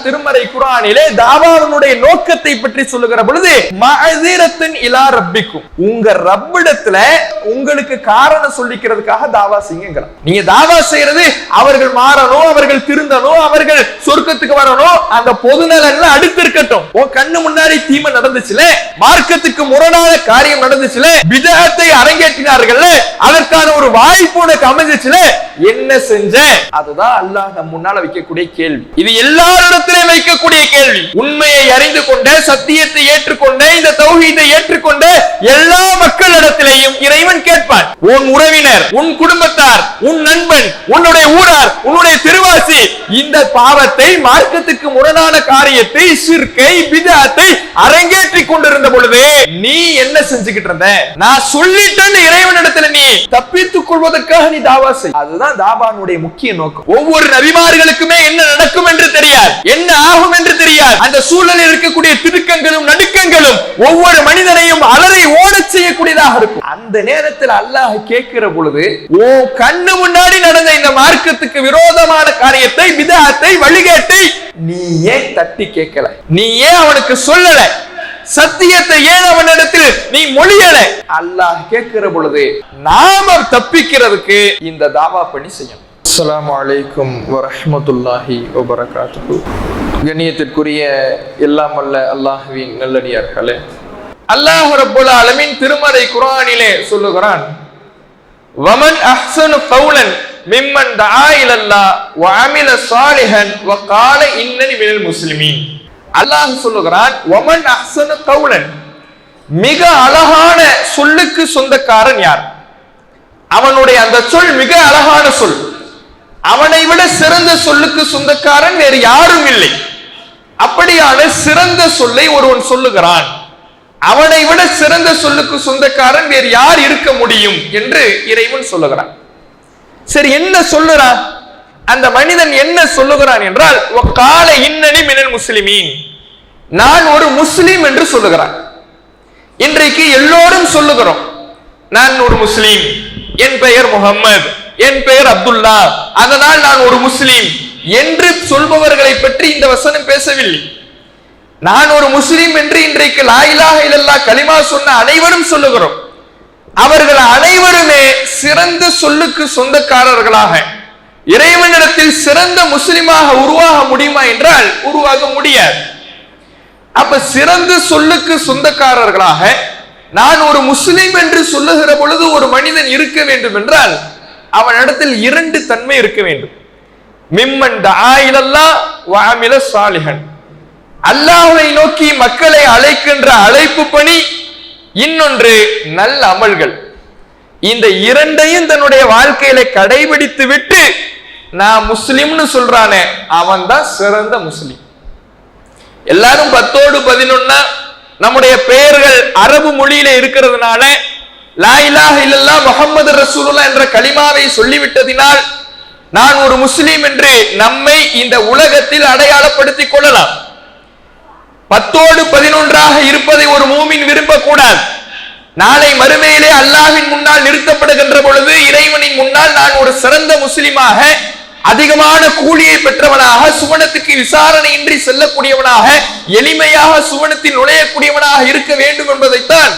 திருமறை குர்ஆனிலே தாவாவுடைய நோக்கத்தை பற்றி சொல்லுகிற பொழுது மஅஸிரத்துன் இலா ரப்பிக்கும், உங்க ரப்பிடத்துல உங்களுக்கு காரணம் சொல்லிக்கிறதுக்காக தாவா செய்யுங்கலாம். நீங்க தாவா செய்யறது அவர்கள் மாறணும், அவர்கள் திருந்தணும், அவர்கள் சொர்க்கத்துக்கு வரணும், அந்த பொதுநலன்ல அடுத்து இருக்கட்டும். உன் கண்ணு முன்னாடி தீமை நடந்துச்சுல, மார்க்கத்துக்கு முரணான காரியம் நடந்துச்சுல, பிதஅத்தை அரங்கேற்றினார்கள், அதற்கான ஒரு வாய்ப்பு உனக்கு அமைஞ்சிச்சுல, என்ன செஞ்ச? அதுதான் அல்லாஹ் நம் முன்னால வைக்கக்கூடிய கேள்வி. இது எல்லாரிடத்திலும் வைக்கக்கூடிய கேள்வி. உண்மையை அறிந்து கொண்ட, சத்தியத்தை ஏற்றுக்கொண்ட, இந்த தௌஹீதை ஏற்றுக்கொண்ட எல்லா மக்களிடத்திலேயும் இறைவன் கேட்பான். உன் உறவினர், உன் குடும்பத்தார், உன் நண்பன், உன்னுடைய ஊரார், உன்னுடைய திருவாசி இந்த பாவத்தை, மார்க்கத்துக்கு முரணான காரியத்தை, ஷிர்கை, பிதஅத்தை அரங்கேற்றிக் கொண்டிருந்த பொழுது நீ என்ன செஞ்சுக்கிட்டு இருந்த? நான் சொல்லிட்டேன்னு இறைவனிடத்துல நீ தப்பித்துக் கொள்வதற்காக நீ தாவா செய். அதுதான் தாவானுடைய முக்கிய நோக்கம். ஒவ்வொரு நபிமார்களுக்குமே என்ன நடக்கும் என்று தெரியாது, என்ன ஆகும் என்று தெரியாது. அந்த சூழலில் இருக்கக்கூடிய திடுக்கங்களும் நடுக்கங்களும் ஒவ்வொரு மனிதனையும் அலறி ஓடச் செய்யக்கூடியதாக இருக்கும். அந்த நேரத்தில் அல்லாஹ் கேட்கிற பொழுது, ஓ கண்ணு முன்னாடி நடந்த இந்த மார்க்கத்துக்கு விரோதமான காரியத்தை, பிதஅத்தை, வழிகேட்டை நீ ஏன் தட்டி கேட்கல? நீ ஏன் அவனுக்கு சொல்லல? சத்தியத்தை ஏன் அவனிடத்தில் நீ மொழியல? அல்லாஹ் கேட்கிற பொழுது நாம தப்பிக்கிறதுக்கு இந்த தாவா பணி செய்யணும். அஸ்ஸலாமு அலைக்கும் வரஹ்மத்துல்லாஹி வபரகாத்துஹு. கண்ணியத்திற்குரிய எல்லாம் வல்ல அல்லாஹ்வின் நல்லடியார்களே, அல்லாஹ் ரப்பல் ஆலமீன் திருமறை குர்ஆனிலே சொல்லுகிறான், வமன் அஹ்ஸனு கௌலன் மிம்மன் தஆ இலல்லாஹ் வ அமில ஸாலிஹன் வ கால இன்னனி மினல் முஸ்லிமீன். அல்லாஹ் சொல்லுகிறான், வமன் அஹ்ஸனு கௌலன், மிக அழகான சொல்லுக்கு சொந்தக்காரன் யார்? அவனுடைய அந்த சொல் மிக அழகான சொல். அவனை விட சிறந்த சொல்லுக்கு சொந்தக்காரன் வேறு யாரும் இல்லை. அப்படியான சிறந்த சொல்லை ஒருவன் சொல்லுகிறான், அவனை விட சிறந்த சொல்லுக்கு சொந்தக்காரன் வேறு யார் இருக்க முடியும் என்று இறைவன் சொல்லுகிறான். சரி, என்ன சொல்லுறான்? அந்த மனிதன் என்ன சொல்லுகிறான் என்றால், வகால இன்னனி மினல் முஸ்லிமீன், நான் ஒரு முஸ்லிம் என்று சொல்லுகிறான். இன்றைக்கு எல்லோரும் சொல்லுகிறோம், நான் ஒரு முஸ்லிம், என் பெயர் முகம்மது, என் பெயர் அப்துல்லா, அதனால் நான் ஒரு முஸ்லிம் என்று சொல்பவர்களை பற்றி இந்த வசனம் பேசவில்லை. நான் ஒரு முஸ்லிம் என்று இன்றைக்கு லா இலாஹ இல்லல்லாஹ் கலிமா சொன்ன அனைவரும் சொல்லுகிறோம். அவர்கள் அனைவருமே சிறந்த சொல்லுக்கு சொந்தக்காரர்களாக இறைவனிடத்தில் சிறந்த முஸ்லிமாக உருவாக முடியுமா என்றால் உருவாக முடியாது. அப்ப சிறந்த சொல்லுக்கு சொந்தக்காரர்களாக நான் ஒரு முஸ்லிம் என்று சொல்லுகிற பொழுது ஒரு மனிதன் இருக்க வேண்டும் என்றால் அவனிடத்தில் இரண்டு தன்மை இருக்க வேண்டும். மிம்மன் தஆ இலல்லாஹ் வ அமில ஸாலிஹன், அல்லாஹ்வை நோக்கி மக்களை அழைக்கின்ற அழைப்பு பணி, இன்னொன்று நல்ல அமல்கள். இந்த இரண்டையும் தன்னுடைய வாழ்க்கையில கடைபிடித்து விட்டு நான் முஸ்லிம்னு சொல்றானே அவன் தான் சிறந்த முஸ்லிம். எல்லாரும் 10ஓடு 11 நம்முடைய பெயர்கள் அரபு மொழியில இருக்கிறதுனால லா இலாஹ இல்லல்லாஹ் முஹம்மது ரசூலுல்லாஹ் என்ற கலிமாவை சொல்லிவிட்டதினால் நான் ஒரு முஸ்லிம் என்று நம்மை இந்த உலகத்தில் அடையாளப்படுத்திக் கொள்ளலாம். 10ஓடு 11ஆக இருப்பதை ஒரு மூமின் விரும்பக்கூடாது. நாளை மறுமையிலே அல்லாஹ்வின் முன்னால் நிறுத்தப்படுகின்ற பொழுது இறைவனின் முன்னால் நான் ஒரு சிறந்த முஸ்லிமாக, அதிகமான கூலியை பெற்றவனாக, சுவனத்துக்கு விசாரணையின்றி செல்லக்கூடியவனாக, எளிமையாக சுவனத்தில் நுழையக்கூடியவனாக இருக்க வேண்டும் என்பதைத்தான்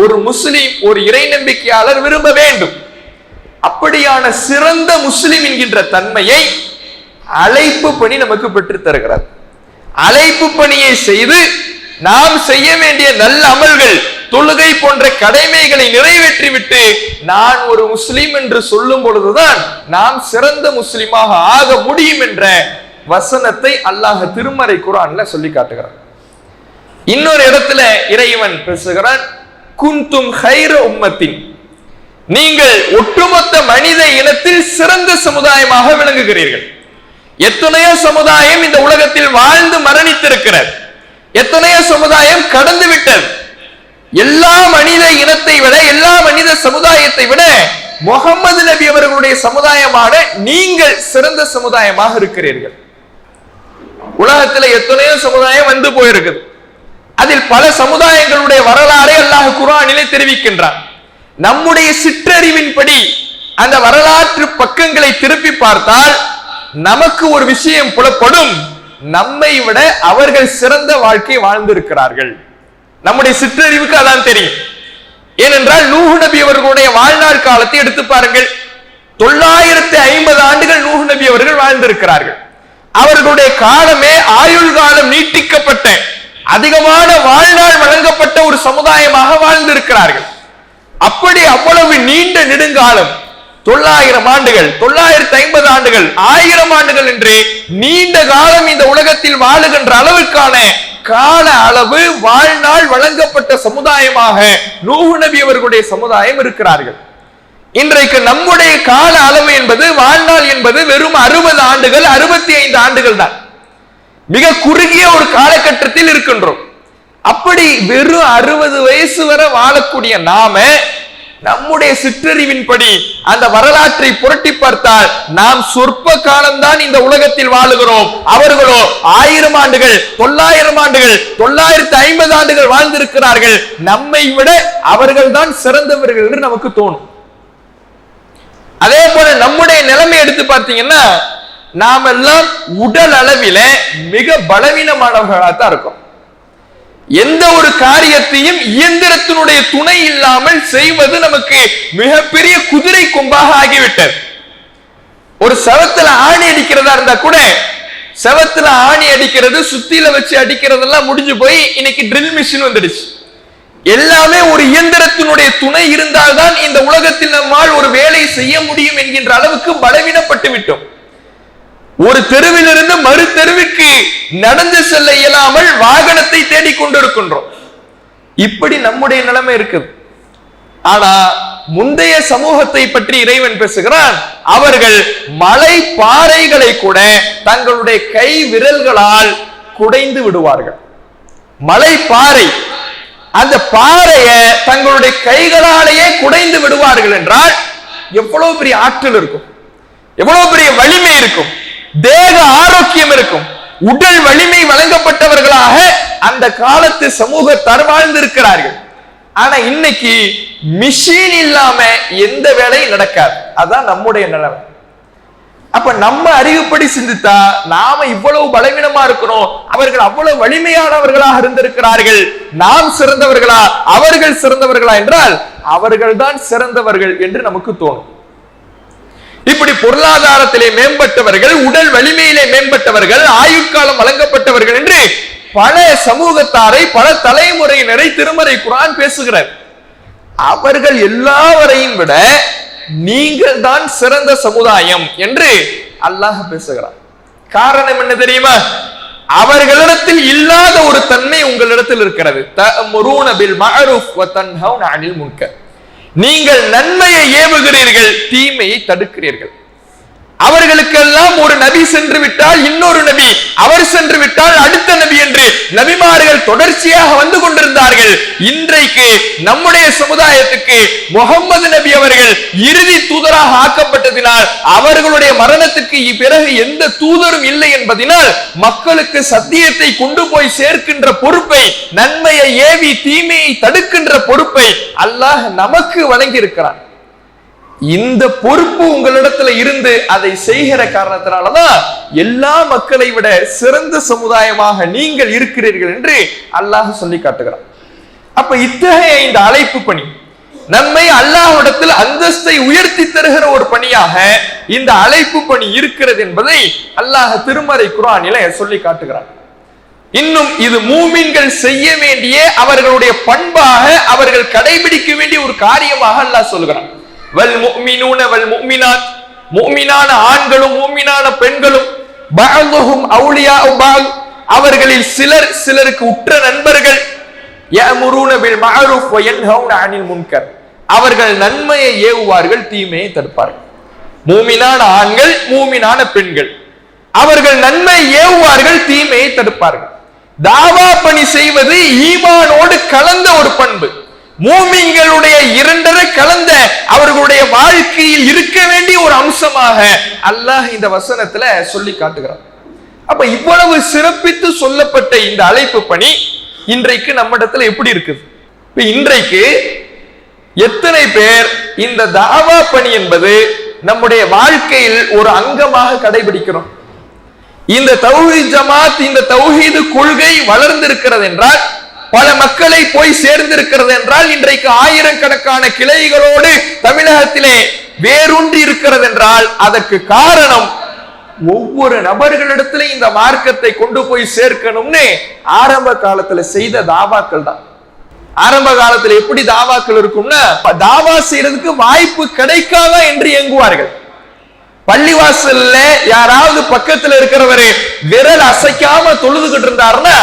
ஒரு முஸ்லிம், ஒரு இறை நம்பிக்கையாளர் விரும்ப வேண்டும். அப்படியான சிறந்த முஸ்லிம் என்கின்ற தன்மையை அழைப்பு பணி நமக்கு பெற்று தருகிறார். அழைப்பு பணியை செய்து நாம் செய்ய வேண்டிய நல்ல அமல்கள், தொழுகை போன்ற கடமைகளை நிறைவேற்றிவிட்டு நான் ஒரு முஸ்லிம் என்று சொல்லும் பொழுதுதான் நாம் சிறந்த முஸ்லிமாக ஆக முடியும் என்ற வசனத்தை அல்லாஹ் திருமறை குர்ஆன்ல சொல்லி காட்டுகிறார். இன்னொரு இடத்துல இறைவன் பேசுகிறான், குந்தும் கைர உம்மத்தின், நீங்கள் ஒட்டுமொத்த மனித இனத்தில் சிறந்த சமுதாயமாக விளங்குகிறீர்கள். எத்தனையோ சமுதாயம் இந்த உலகத்தில் வாழ்ந்து மரணித்திருக்கிறது, எத்தனையோ சமுதாயம் கடந்து விட்டது. எல்லா மனித இனத்தை விட, எல்லா மனித சமுதாயத்தை விட முகமது நபி அவர்களுடைய சமுதாயமான நீங்கள் சிறந்த சமுதாயமாக இருக்கிறீர்கள். உலகத்துல எத்தனையோ சமுதாயம் வந்து போயிருக்குது. அதில் பல சமுதாயங்களுடைய வரலாறை அல்லாஹ் குர்ஆனிலே தெரிவிக்கின்றான். நம்முடைய சிற்றறிவின்படி அந்த வரலாற்று பக்கங்களை திருப்பி பார்த்தால் நமக்கு ஒரு விஷயம் புலப்படும். நம்மை விட அவர்கள் சிறந்த வாழ்க்கை வாழ்ந்திருக்கிறார்கள். நம்முடைய சிற்றறிவுக்கு அதான் தெரியும். ஏனென்றால் நூஹ் நபி அவர்களுடைய வாழ்நாள் காலத்தை எடுத்து பாருங்கள். 950 ஆண்டுகள் நூஹ் நபி அவர்கள் வாழ்ந்திருக்கிறார்கள். அவர்களுடைய காலமே ஆயுள் காலம் நீட்டிக்கப்பட்ட அதிகமான வாழ்நாள் வழங்கப்பட்ட ஒரு சமுதாயமாக வாழ்ந்திருக்கிறார்கள். அப்படி அவ்வளவு நீண்ட நெடுங்காலம் 900 ஆண்டுகள், 950 ஆண்டுகள், 1000 ஆண்டுகள் என்று நீண்ட காலம் இந்த உலகத்தில் வாழுகின்ற அளவுக்கான கால அளவு வாழ்நாள் வழங்கப்பட்ட சமுதாயமாக நூஹ் நபி அவர்களுடைய சமுதாயம் இருக்கிறார்கள். இன்றைக்கு நம்முடைய கால அளவு என்பது, வாழ்நாள் என்பது வெறும் 60 ஆண்டுகள், 65 ஆண்டுகள் தான். மிக குறுகிய ஒரு காலகட்டத்தில் இருக்கின்றோம். அப்படி வெறும் 60 வயசு வரை வாழக்கூடிய நாம நம்முடைய சிற்றறிவின்படி அந்த வரலாற்றை புரட்டி பார்த்தால் நாம் சொற்ப காலம்தான் இந்த உலகத்தில் வாழுகிறோம். அவர்களோ 1000 ஆண்டுகள், 900 ஆண்டுகள், 950 ஆண்டுகள் வாழ்ந்திருக்கிறார்கள். நம்மை விட அவர்கள் தான் சிறந்தவர்கள் என்று நமக்கு தோணும். அதே போல நம்முடைய நிலைமை எடுத்து பார்த்தீங்கன்னா, நாம் எல்லாம் உடல் அளவில மிக பலவீனமானவர்களாக இருக்கும். எந்த ஒரு காரியத்தையும் இயந்திரத்தினுடைய துணை இல்லாமல் செய்வது நமக்கு மிகப்பெரிய குதிரை கொம்பாக ஆகிவிட்டது. ஒரு செவத்துல ஆணி அடிக்கிறதா இருந்தா கூட, செவத்துல ஆணி அடிக்கிறது, சுத்தியில வச்சு அடிக்கிறதெல்லாம் முடிஞ்சு போய் இன்னைக்கு ட்ரில் மிஷின் வந்துடுச்சு. எல்லாமே ஒரு இயந்திரத்தினுடைய துணை இருந்தால்தான் இந்த உலகத்தில் நம்மால் ஒரு வேலை செய்ய முடியும் என்கின்ற அளவுக்கு பலவீனப்பட்டு விட்டோம். ஒரு தெருவிலிருந்து மறு தெருவுக்கு நடந்து செல்ல இயலாமல் வாகனத்தை தேடிக்கொண்டிருக்கின்றோம். இப்படி நம்முடைய நிலைமை இருக்குது. ஆனா முந்தைய சமூகத்தை பற்றி இறைவன் பேசுகிறான். அவர்கள் மலை பாறைகளை கூட தங்களுடைய கை விரல்களால் குடைந்து விடுவார்கள். மலை பாறை, அந்த பாறைய தங்களுடைய கைகளாலேயே குடைந்து விடுவார்கள் என்றால் எவ்வளவு பெரிய ஆற்றல் இருக்கும், எவ்வளவு பெரிய வலிமை இருக்கும், தேக ஆரோக்கியம் இருக்கும். உடல் வலிமை வழங்கப்பட்டவர்களாக அந்த காலத்து சமூகத்தார் வாழ்ந்திருக்கிறார்கள். ஆனா இன்னைக்கு மிஷின் இல்லாம எந்த வேலையும் நடக்காது. அதான் நம்முடைய நிலைமை. அப்ப நம்ம அறிவுப்படி சிந்தித்தா நாம இவ்வளவு பலவீனமா இருக்கிறோம், அவர்கள் அவ்வளவு வலிமையானவர்களாக இருந்திருக்கிறார்கள். நாம் சிறந்தவர்களா, அவர்கள் சிறந்தவர்களா என்றால் அவர்கள் தான் சிறந்தவர்கள் என்று நமக்கு தோணும். இப்படி பொருளாதாரத்திலே மேம்பட்டவர்கள், உடல் வலிமையிலே மேம்பட்டவர்கள், ஆயுட்காலம் வழங்கப்பட்டவர்கள் என்று பல சமூகத்தாரை, பல தலைமுறையினரை திருமறை குர்ஆன் பேசுகிறார். அவர்கள் எல்லாவரையும் விட நீங்கள் தான் சிறந்த சமுதாயம் என்று அல்லாஹ் பேசுகிறார். காரணம் என்ன தெரியுமா? அவர்களிடத்தில் இல்லாத ஒரு தன்மை உங்களிடத்தில் இருக்கிறது. தஅமுரூன பில் மஅரூஃப் வ தன்ஹவுன அனில் முன்கர். நீங்கள் நன்மையை ஏவுகிறீர்கள், தீமையை தடுக்கிறீர்கள். அவர்களுக்கெல்லாம் ஒரு நபி சென்று விட்டால் இன்னொரு நபி, அவர் சென்று விட்டால் அடுத்த நபி என்று நபிமார்கள் தொடர்ச்சியாக வந்து கொண்டிருந்தார்கள். இன்றைக்கு நம்முடைய சமுதாயத்துக்கு முகம்மது நபி அவர்கள் இறுதி தூதராக ஆக்கப்பட்டதினால், அவர்களுடைய மரணத்துக்கு பிறகு எந்த தூதரும் இல்லை என்பதனால் மக்களுக்கு சத்தியத்தை கொண்டு போய் சேர்க்கின்ற பொறுப்பை, நன்மையை ஏவி தீமையை தடுக்கின்ற பொறுப்பை அல்லாஹ் நமக்கு வழங்கி இருக்கிறான். இந்த பொறுப்பு உங்களிடத்துல இருந்து அதை செய்கிற காரணத்தினாலதான் எல்லா மக்களை விட சிறந்த சமுதாயமாக நீங்கள் இருக்கிறீர்கள் என்று அல்லாஹ் சொல்லி காட்டுகிறார். அப்ப இத்தகைய இந்த அழைப்பு பணி நம்மை அல்லாஹ்விடத்தில் அந்தஸ்தை உயர்த்தி தருகிற ஒரு பணியாக இந்த அழைப்பு பணி இருக்கிறது என்பதை அல்லாஹ் திருமறை குர்ஆனிலே சொல்லி காட்டுகிறார். இன்னும் இது மூமின்கள் செய்ய வேண்டிய அவர்களுடைய பண்பாக அவர்கள் கடைபிடிக்க வேண்டிய ஒரு காரியமாக அல்லாஹ் சொல்கிறான். வல் முஃமினூன வல் முஃமினாத், முஃமினான ஆண்களும் முஃமினான பெண்களும் பஅதுஹும் அவுலியாஉ பஅத், அவர்களில் சிலர் சிலருக்கு உற்ற நண்பர்கள். யஅமுரூன பில் மஅரூஃப் வ யன்ஹவுன அனில் முன்கர், அவர்கள் நன்மையை ஏவுவார்கள், தீமையை தடுப்பார்கள். மூமினான ஆண்கள், மூமினான பெண்கள், அவர்கள் நன்மை ஏவுவார்கள், தீமையை தடுப்பார்கள். தாவா பணி செய்வது ஈமானோடு கலந்த ஒரு பண்பு. மூமின்களுடைய இரண்டரை கலந்த அவர்களுடைய வாழ்க்கையில் இருக்க வேண்டிய ஒரு அம்சமாக அல்லாஹ் இந்த வசனத்துல சொல்லி காட்டுகிறார். அப்ப இவ்வளவு சிறப்பித்து சொல்லப்பட்ட இந்த அழைப்பு பணி இன்றைக்கு நம்மிடத்துல எப்படி இருக்குது? இன்றைக்கு எத்தனை பேர் இந்த தாவா பணி என்பது நம்முடைய வாழ்க்கையில் ஒரு அங்கமாக கடைபிடிக்கிறோம்? இந்த தௌஹீத் ஜமாத், இந்த தௌஹீது கொள்கை வளர்ந்திருக்கிறது என்றால், பல மக்களை போய் சேர்ந்திருக்கிறது என்றால், இன்றைக்கு ஆயிரக்கணக்கான கிளைகளோடு தமிழகத்திலே வேரூன்றி இருக்கிறது என்றால், அதற்கு காரணம் ஒவ்வொரு நபர்களிடத்துல இந்த மார்க்கத்தை கொண்டு போய் சேர்க்கணும்னு ஆரம்ப காலத்துல செய்த தாவாக்கள் தான். ஆரம்ப காலத்துல எப்படி தாவாக்கள் இருக்கும்னா, தாவா செய்யறதுக்கு வாய்ப்பு கிடைக்காதா என்று இயங்குவார்கள். பள்ளிவாசல்ல யாராவது பக்கத்துல இருக்கிறவரு விரல் அசைக்காம தொழுதுகிட்டு இருந்தாருன்னா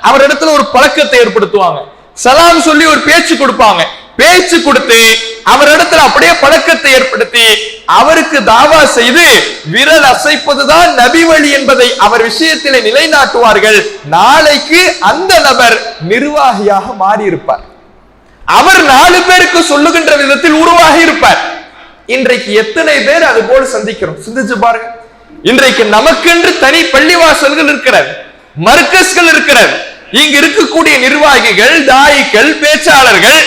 அவரிடத்துல ஒரு பழக்கத்தை ஏற்படுத்துவாங்க. சலாம் சொல்லி ஒரு பேச்சு கொடுப்பாங்க. பேச்சு கொடுத்து அவரிடத்துல அப்படியே பழக்கத்தை ஏற்படுத்தி அவருக்கு தாவா செய்து விரல் அசைப்பதுதான் நபி வழி என்பதை அவர் விஷயத்திலே நிலைநாட்டுவார்கள். நாளைக்கு அந்த நபர் நிர்வாகியாக மாறி இருப்பார். அவர் 4 பேருக்கு சொல்லுகின்ற விதத்தில் உருவாகி இருப்பார். இன்றைக்கு எத்தனை பேர் அது போல சந்திக்கிறோம்? சிந்திச்சு பாருங்க. இன்றைக்கு நமக்கென்று தனி பள்ளிவாசல்கள் இருக்கிறது, மர்கஸ்கள் இருக்கிறது. இங்கு இருக்கக்கூடிய நிர்வாகிகள், தாயிகள், பேச்சாளர்கள்,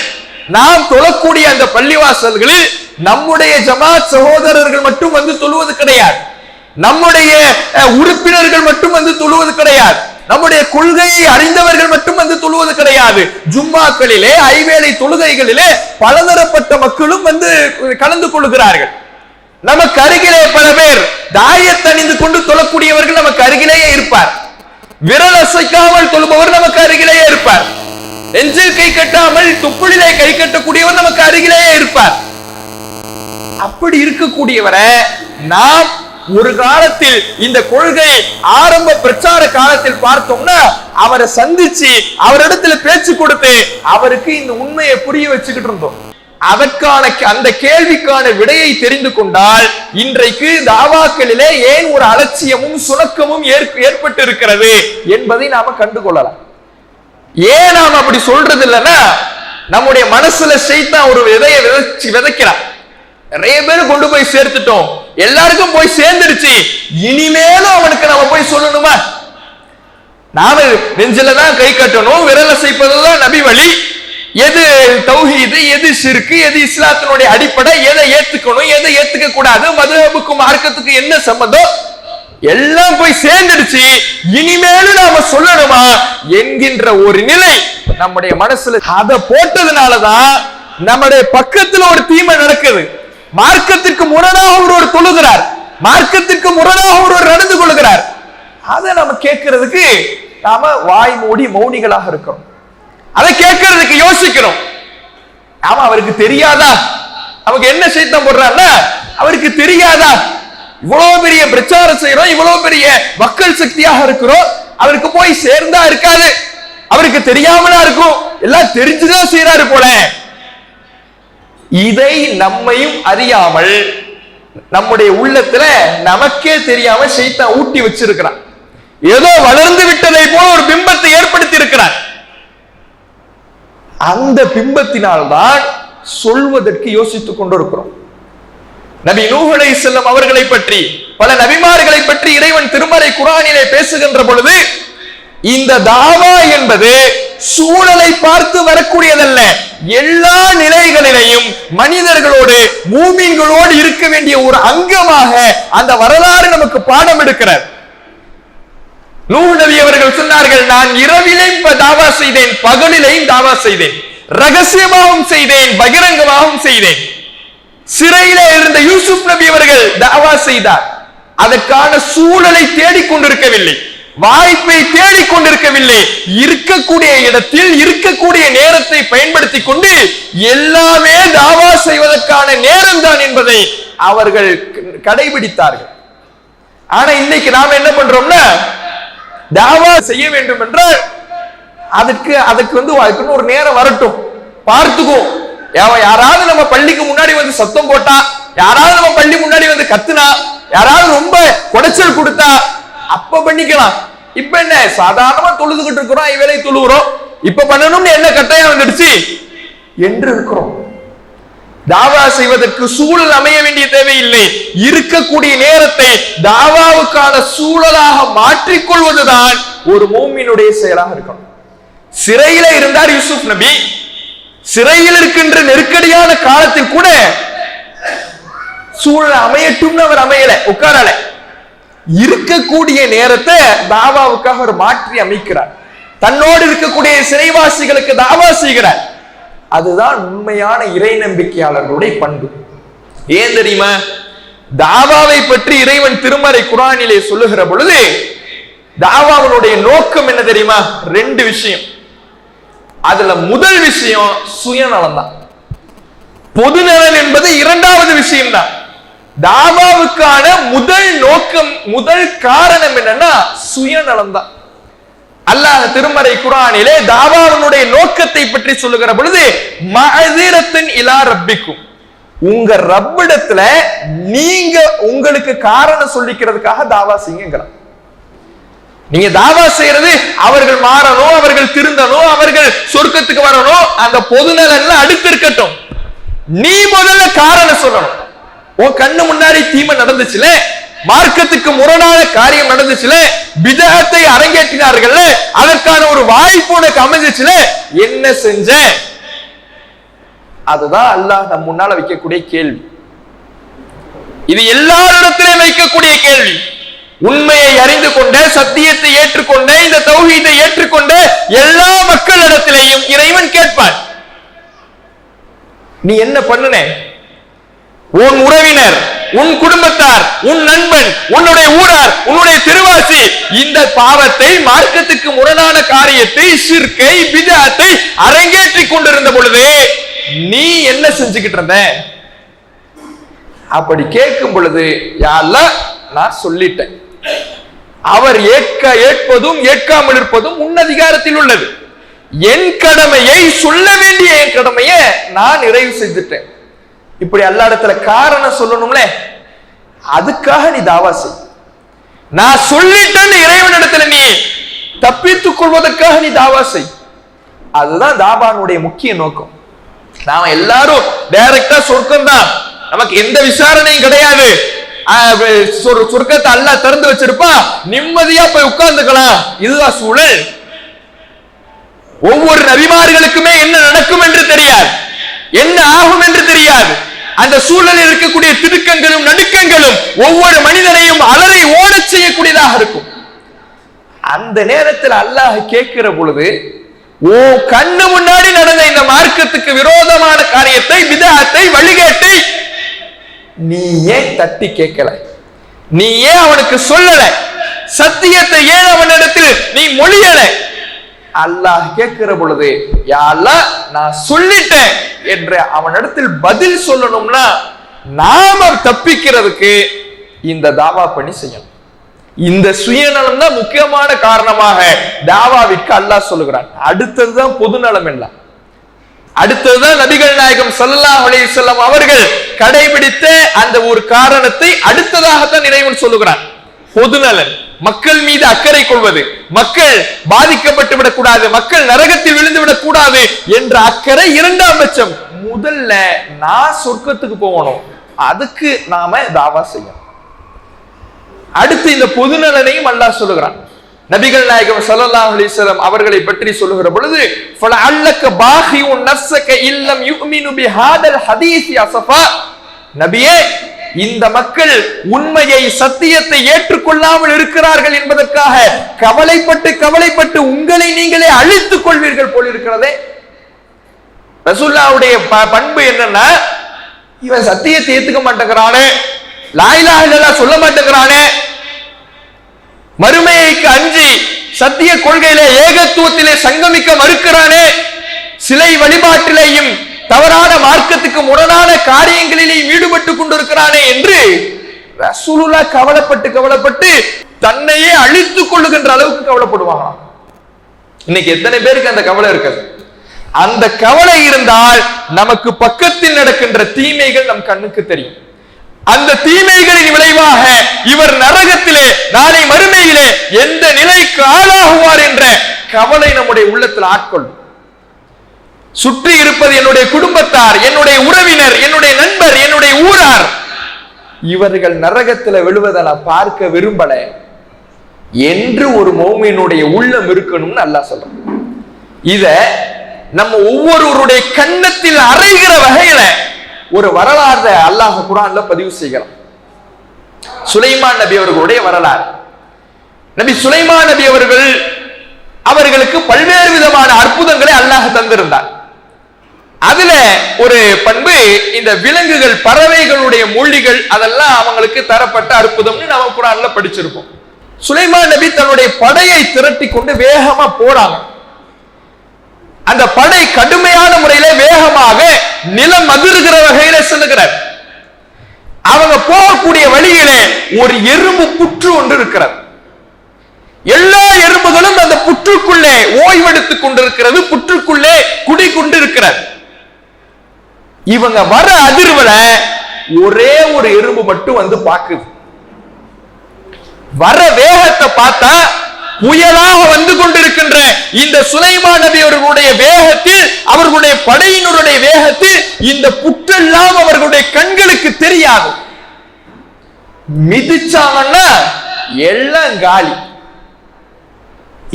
நாம் தொழக்கூடிய அந்த பள்ளிவாசல்களில் நம்முடைய ஜமாத் சகோதரர்கள் மட்டும் வந்து தொழுவது கிடையாது. நம்முடைய உறுப்பினர்கள் மட்டும் வந்து தொழுவது கிடையாது. நம்முடைய கொள்கையை அறிந்தவர்கள் மட்டும் வந்து தொழுவது கிடையாது. ஜும்மாக்களிலே, ஐவேளை தொழுகைகளிலே பலதரப்பட்ட மக்களும் வந்து கலந்து கொள்கிறார்கள். நமக்கு அருகிலே பல பேர் தாயத் அணிந்து கொண்டு தொழக்கூடியவர்கள் நமக்கு அருகிலேயே இருப்பார். விரல் அசைக்காமல் தொழுபவர் நமக்கு அருகிலேயே இருப்பார். நெஞ்சில் கை கட்டாமல் துப்புளிலே கை கட்டக்கூடியவர் நமக்கு அருகிலேயே இருப்பார். அப்படி இருக்கக்கூடியவரை நாம் ஒரு காலத்தில் இந்த கொள்கை ஆரம்ப பிரச்சார காலத்தில் பார்த்தோம்னா அவரை சந்திச்சு அவரிடத்துல பேச்சு கொடுத்து அவருக்கு இந்த உண்மையை புரிய வச்சுக்கிட்டு இருந்தோம். அதற்கான அந்த கேள்விக்கான விடையை தெரிந்து கொண்டால் இன்றைக்கு தாவாக்களிலே ஏன் ஒரு அலட்சியமும் சுணக்கமும் ஏற்பட்டு இருக்கிறது என்பதை நாம கண்டுகொள்ளலாம். ஏன் நாம் அப்படி சொல்றது இல்லைன்னா, நம்முடைய மனசுல சைத்தான் ஒரு விதையை விதைக்கிறான். நிறைய பேர் கொண்டு போய் சேர்த்துட்டோம், எல்லாருக்கும் போய் சேர்ந்துருச்சு, இனிமேலும் அவனுக்கு நம்ம போய் சொல்லணுமா? நாம நெஞ்சிலதான் கை கட்டணும், விரல் அசைப்பதுதான் நபி வழி. எது தௌஹீது, எது ஷிர்கு, எது இஸ்லாத்தினுடைய அடிப்படை, எதை ஏத்துக்கணும், எதை ஏத்துக்க கூடாது, மதுஹபுக்கும் மார்க்கத்துக்கு என்ன சம்பந்தம், எல்லாம் போய் சேர்ந்துடுச்சு, இனிமேலும் நாம சொல்லணுமா என்கின்ற ஒரு நிலை நம்முடைய மனசுல. அதை போட்டதுனாலதான் நம்முடைய பக்கத்துல ஒரு தீமை நடக்குது. மார்க்கத்திற்கு முரணாக ஒருவர் தொழுகிறார், மார்க்கத்திற்கு முரணாக ஒருவர் நடந்து கொள்கிறார். அதை நம்ம கேட்கறதுக்கு நாம வாய் மூடி மௌனிகளாக இருக்கிறோம். அதை கேட்கறதுக்கு யோசிக்கிறோம். ஆமா, அவருக்கு தெரியாதா? அவருக்கு என்ன சைத்தான் போடுறாருன்னா, அவருக்கு தெரியாதா? இவ்வளவு பெரிய பிரச்சாரம் செய்யறோம், இவ்வளவு பெரிய மக்கள் சக்தியாக இருக்கிறோம், அவருக்கு போய் சேர்ந்தா இருக்காது, அவருக்கு தெரியாமலா இருக்கும், எல்லாம் தெரிஞ்சுதான் செய்யறாரு போல. இதை நம்மையும் அறியாமல் நம்முடைய உள்ளத்துல நமக்கே தெரியாம சைத்தான் ஊட்டி வச்சிருக்கிறான். ஏதோ வளர்ந்து விட்டதை போல ஒரு பிம்பத்தை ஏற்படுத்தி இருக்கிறார். அந்த பிம்பத்தினால்தான் சொல்வதற்கு யோசித்துக் கொண்டிருக்கிறோம். நபி நூஹ் அலைஹிஸ்ஸலாம் அவர்களை பற்றி, பல நபிமார்களை பற்றி இறைவன் திருமறை குர்ஆனிலே பேசுகின்ற பொழுது, இந்த தாவா என்பது சூழலை பார்த்து வரக்கூடியதல்ல, எல்லா நிலைகளிலேயும் மனிதர்களோடு மூமின்களோடு இருக்க வேண்டிய ஒரு அங்கமாக அந்த வரலாறு நமக்கு பாடம் எடுக்கிறார். நூஹ் நபி அவர்கள் சொன்னார்கள், நான் இரவிலையும் தாவா செய்தேன், பகலிலையும் தாவா செய்தேன், ரகசியமாகவும் செய்தேன், பகிரங்கமாகவும் செய்தேன். சிறையிலே இருந்த யூசுப் நபி அவர்கள் தாவா செய்தார். அதற்கான சூழலை தேடிக்கொண்டிருக்கவில்லை, வாய்ப்பை தேடிக்கொண்டிருக்கவில்லை, இருக்கக்கூடிய இடத்தில் இருக்கக்கூடிய நேரத்தை பயன்படுத்தி கொண்டு எல்லாமே தாவா செய்வதற்கான நேரம் தான் என்பதை அவர்கள் கடைபிடித்தார்கள். ஆனா இன்னைக்கு நாம என்ன பண்றோம்னா, தாவா செய்ய வேண்டும் என்றால் அதுக்கு ஒரு நேரம் வரட்டும், பார்த்துக்கும். யாராவது நம்ம பள்ளிக்கு முன்னாடி வந்து சத்தம் போட்டா, யாராவது நம்ம பள்ளி முன்னாடி வந்து கத்துனா, யாராவது ரொம்ப குடைச்சல் கொடுத்தா அப்ப பண்ணிக்கலாம். இப்ப என்ன, சாதாரணமா தொழுதுகிட்டு இருக்கிறோம், இவரை தொழுகிறோம், இப்ப பண்ணணும்னு என்ன கட்டாயம் வந்துடுச்சு என்று இருக்கிறோம். தாவா செய்வதற்கு சூழல் அமைய வேண்டிய தேவையில்லை. இருக்கக்கூடிய நேரத்தை தாவாவுக்கான சூழலாக மாற்றிக்கொள்வதுதான் ஒரு மூமினுடைய செயலாக இருக்கணும். சிறையில இருந்தார் யூசுப் நபி. சிறையில் இருக்கின்ற நெருக்கடியான காலத்தில் கூட சூழல் அமையட்டும் அவர் அமையல, உட்காரல. இருக்கக்கூடிய நேரத்தை தாவாவுக்காக ஒரு மாற்றி அமைக்கிறார். தன்னோடு இருக்கக்கூடிய சிறைவாசிகளுக்கு தாவா செய்கிறார். அதுதான் உண்மையான இறை நம்பிக்கையாளர்களுடைய பண்பு. ஏன் தெரியுமா? தாவாவை பற்றி இறைவன் திருமறை குர்ஆனிலே சொல்லுகிற பொழுது தாவாவுடைய நோக்கம் என்ன தெரியுமா? 2 விஷயம். அதுல முதல் விஷயம் சுயநலம் தான். பொதுநலன் என்பது 2வது விஷயம் தான். தாவாவுக்கான முதல் நோக்கம், முதல் காரணம் என்னன்னா சுயநலம் தான். அல்லாஹ் திருமறை குர்ஆனிலே தாவாவுடைய நோக்கத்தை பற்றி சொல்லுகிற பொழுது மஅதிரத்துன் இலா ரப்பிக்கும், உங்க ரப்பிடத்துல நீங்க உங்களுக்கு காரணம் சொல்லிக்கிறதுக்காக தாவா செய்யுங்கிறான். நீங்க தாவா செய்யறது அவர்கள் மாறணும், அவர்கள் திருந்தணும், அவர்கள் சொர்க்கத்துக்கு வரணும், அந்த பொதுநலன்ல அடுத்து இருக்கட்டும். நீ முதல்ல காரணம் சொல்லணும். உன் கண்ணு முன்னாடி தீமை நடந்துச்சுல, மார்க்கத்துக்கு முரணான காரியம் நடந்துச்சுல, பிதஅத்தை அரங்கேற்றினார்கள், அதற்கான ஒரு வாய்ப்பு உனக்கு அமைஞ்சிச்சுல, என்ன செஞ்ச? அதுதான் அல்லாஹ் நம் முன்னால வைக்கக்கூடிய கேள்வி. இது எல்லாரிடத்திலும் வைக்கக்கூடிய கேள்வி. உண்மையை அறிந்து கொண்ட, சத்தியத்தை ஏற்றுக்கொண்ட, இந்த தௌஹீதை ஏற்றுக்கொண்ட எல்லா மக்களிடத்திலேயும் இறைவன் கேட்பான், நீ என்ன பண்ணுன? உன் உறவினர், உன் குடும்பத்தார், உன் நண்பன், உன்னுடைய ஊரார், உன்னுடைய திருவாசி இந்த பாவத்தை, மார்க்கத்துக்கு முரணான காரியத்தை, ஷிர்கை, பிதஅத்தை அரங்கேற்றிக் கொண்டிருந்த பொழுது நீ என்ன செஞ்சுக்கிட்டு இருந்த? அப்படி கேட்கும் பொழுது யா அல்லாஹ் நான் சொல்லிட்டேன். அவர் ஏற்பதும் ஏற்காமல் இருப்பதும் உன் அதிகாரத்தில் உள்ளது. என் கடமையை சொல்ல வேண்டிய என் கடமையை நான் நிறைவு செஞ்சுட்டேன். இப்படி அல்லாஹ் இடத்துல காரணம் சொல்லணும்ல, அதுக்காக நீ தாவா செய். நான் சொல்லிட்டேன்னு இறைவனிடத்துல நீ தப்பித்துக் கொள்வதற்காக நீ தாவா செய். அதுதான் தாவானுடைய முக்கிய நோக்கம். நாம எல்லாரும் டைரக்டா சொர்க்கம் தான், நமக்கு எந்த விசாரணையும் கிடையாது, சொர்க்கத்தை அல்லாஹ் திறந்து வச்சிருப்பா, நிம்மதியா போய் உட்கார்ந்துக்கலாம், இதுதான் சூழல். ஒவ்வொரு நபிமார்களுக்குமே என்ன நடக்கும் என்று தெரியாது, என்ன ஆகும் என்று தெரியாது. அந்த சூழலில் இருக்கக்கூடிய திடுக்கங்களும் நடுக்கங்களும் ஒவ்வொரு மனிதனையும் அலறி ஓடச் செய்யக்கூடியதாக இருக்கும். அந்த நேரத்தில் அல்லாஹ் கேட்கிற பொழுது, ஓ கண்ணு முன்னாடி நடந்த இந்த மார்க்கத்துக்கு விரோதமான காரியத்தை, பிதஅத்தை, வழிகேட்டை நீ ஏன் தட்டி கேட்கல? நீ ஏன் அவனுக்கு சொல்லல? சத்தியத்தை ஏன் அவனிடத்தில் நீ மொழியல? அல்லாஹ் கேட்கிற பொழுது யா அல்லாஹ் நான் சொல்லிட்டேன் என்று அவனிடத்தில் பதில் சொல்லணும்னா நாம தப்பிக்கிறதுக்கு இந்த தாவா பண்ணி செய்யணும். இந்த சுயநலம் தான் முக்கியமான காரணமாக தாவாவிற்கு அல்லாஹ் சொல்லுகிறான். அடுத்ததுதான் பொதுநலம் எல்லாம். அடுத்ததுதான் நபிகள் நாயகம் ஸல்லல்லாஹு அலைஹி வஸல்லம் அவர்கள் கடைபிடித்த அந்த ஒரு காரணத்தை அடுத்ததாகத்தான் இறைவன் சொல்லுகிறான். பொதுநலன், மக்கள் மீது அக்கறை கொள்வது, மக்கள் பாதிக்கப்பட்டு விடக்கூடாது, மக்கள் நரகத்தில் விழுந்து விடக்கூடாது என்ற அக்கறை 2ஆம் பட்சம். முதல்ல நான் சொர்க்கத்துக்கு போகணும், அதுக்கு நாம தாவா செய்யணும். அடுத்து இந்த பொதுநலனையும் அல்லாஹ் சொல்லுகிறான். நபிகள் நாயகம் ஸல்லல்லாஹு அலைஹி வஸல்லம் அவர்களை பற்றி சொல்லுகிற பொழுது ஃபலஅல்லக பாஹிஉன் நஃப்ஸக இல்லம் யுமினு பிஹாதல் ஹதீஸ் அஸஃபா, நபியே இந்த மக்கள் உண்மையை, சத்தியத்தை ஏற்றுக்கொள்ளாமல் இருக்கிறார்கள் என்பதற்காக கவலைப்பட்டு உங்களை நீங்களே அழித்துக் கொள்வீர்கள் போல் இருக்கிறதே. ரசூலுல்லாஹ்வுடைய பண்பு என்னன்னா, இவன் சத்தியத்தை ஏத்துக்க மாட்டேங்கிறானே, லா இலாஹ இல்லல்லாஹ் சொல்ல மாட்டேங்கிறானே, மறுமைக்கு அஞ்சி சத்திய கொள்கையிலே ஏகத்துவத்திலே சங்கமிக்க மறுக்கிறானே, சிலை வழிபாட்டிலேயும் தவறான மார்க்கத்துக்கு முரணான காரியங்களிலேயும் ஈடுபட்டுக் கொண்டிருக்கிறானே என்று ரசூலுல்லாஹ் கவலைப்பட்டு தன்னையே அழித்துக் கொள்ளுகின்ற அளவுக்கு கவலைப்படுவாங்களாம். இன்னைக்கு எத்தனை பேருக்கு அந்த கவலை இருக்குது? அந்த கவலை இருந்தால் நமக்கு பக்கத்தில் நடக்கின்ற தீமைகள் நம் கண்ணுக்கு தெரியும். அந்த தீமைகளின் விளைவாக இவர் நரகத்திலே, நாளை மறுமையிலே எந்த நிலைக்கு ஆளாகுவார் என்ற கவலை நம்முடைய உள்ளத்தில் ஆட்கொள்ளும். சுற்றி இருப்பது என்னுடைய குடும்பத்தார், என்னுடைய உறவினர், என்னுடைய நண்பர், என்னுடைய ஊரார், இவர்கள் நரகத்தில் விழுவதை நான் பார்க்க விரும்பல என்று ஒரு மோமினுடைய உள்ளம் இருக்கணும்னு அல்லாஹ் சொல்றான். இத நம்ம ஒவ்வொருவருடைய கண்ணத்தில் அறைகிற வகையில ஒரு வரலாறு அல்லாஹ் குர்ஆன்ல பதிவு செய்கிறான். சுலைமான் நபி அவர்களுடைய வரலாறு. நபி சுலைமான் நபி அவர்களுக்கு பல்வேறு விதமான அற்புதங்களை அல்லாஹ் தந்திருந்தார். அதுல ஒரு பண்பு இந்த விலங்குகள், பறவைகளுடைய மொழிகள், அதெல்லாம் அவங்களுக்கு தரப்பட்ட அற்புதம்னு நம்ம குர்ஆன்ல படிச்சிருப்போம். சுலைமான் நபி தன்னுடைய படையை திரட்டி கொண்டு வேகமா போறாங்க. அந்த படை கடுமையான முறையில வேகமாக நிலம் அதிர்கிற வகையில செல்லுகிறார். அவங்க போகக்கூடிய வழியிலே ஒரு எறும்பு புற்று ஒன்று இருக்கிறது. எல்லா எறும்புகளும் அந்த புற்றுக்குள்ளே ஓய்வெடுத்துக் கொண்டிருக்கிறது, புற்றுக்குள்ளே குடிக்கொண்டிருக்கிறது. இவங்க வர அதிர்வுல ஒரே ஒரு எறும்பு மட்டும் வந்து பாக்குது. வர வேகத்தை பார்த்தா புயலாக வந்து கொண்டிருக்கின்ற இந்த சுலைமான் நபி அவர்களுடைய வேகத்தில், அவர்களுடைய படையினருடைய வேகத்தில் இந்த புற்றெல்லாம் அவர்களுடைய கண்களுக்கு தெரியாது. மிதிச்சாங்கன்னா எல்லாம் காலி.